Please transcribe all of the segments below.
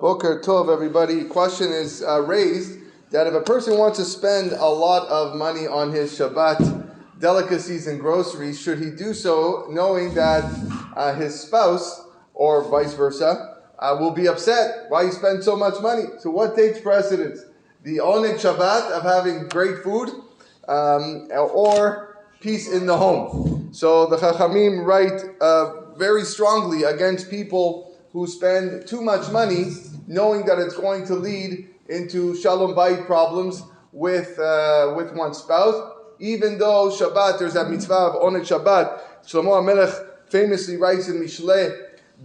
Boker Tov, everybody. Question is raised that if a person wants to spend a lot of money on his Shabbat delicacies and groceries, should he do so knowing that his spouse, or vice versa, will be upset why he spends so much money? So what takes precedence? The Oneg Shabbat of having great food, or peace in the home? So the Chachamim write very strongly against people who spend too much money knowing that it's going to lead into Shalom Bayit problems with one's spouse. Even though Shabbat, there's that mitzvah of Oneg Shabbat. Shlomo HaMelech famously writes in Mishlei,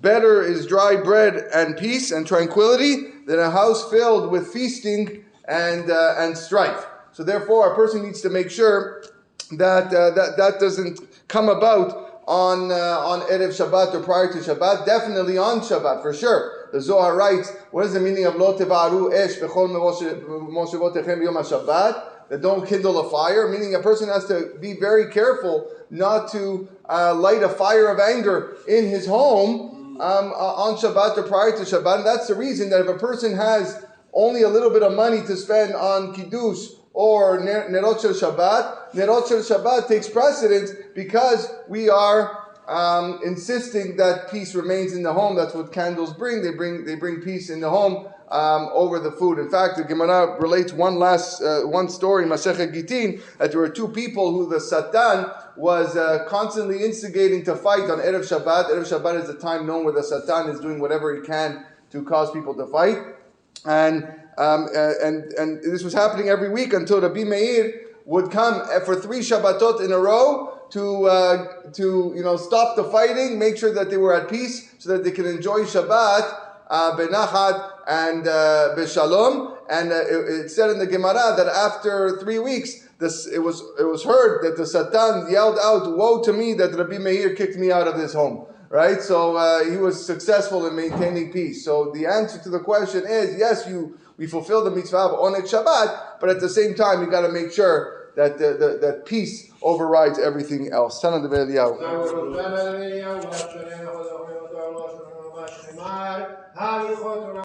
better is dry bread and peace and tranquility than a house filled with feasting and strife. So therefore, a person needs to make sure that that doesn't come about on Erev Shabbat or prior to Shabbat. Definitely on Shabbat, for sure. The Zohar writes, what is the meaning of Lo tevaru esh bechol moshevotechem b'yom HaShabbat? That don't kindle a fire, meaning a person has to be very careful not to light a fire of anger in his home on Shabbat or prior to Shabbat. And that's the reason that if a person has only a little bit of money to spend on Kiddush or Nerot Shel Shabbat takes precedence because we are insisting that peace remains in the home. That's what candles bring. They bring peace in the home over the food. In fact, the Gemara relates one story in Masechet Gitin, that there were two people who the Satan was constantly instigating to fight on Erev Shabbat. Erev Shabbat is the time known where the Satan is doing whatever he can to cause people to fight. And this was happening every week until Rabbi Meir would come for 3 Shabbatot in a row to stop the fighting, make sure that they were at peace, so that they can enjoy Shabbat benachat and beshalom. And it said in the Gemara that after 3 weeks, it was heard that the Satan yelled out, "Woe to me that Rabbi Meir kicked me out of this home." Right? So he was successful in maintaining peace. So the answer to the question is, yes, we fulfill the mitzvah of Oneg Shabbat, but at the same time, you got to make sure that that peace overrides everything else. Tana Dever Eliyahu.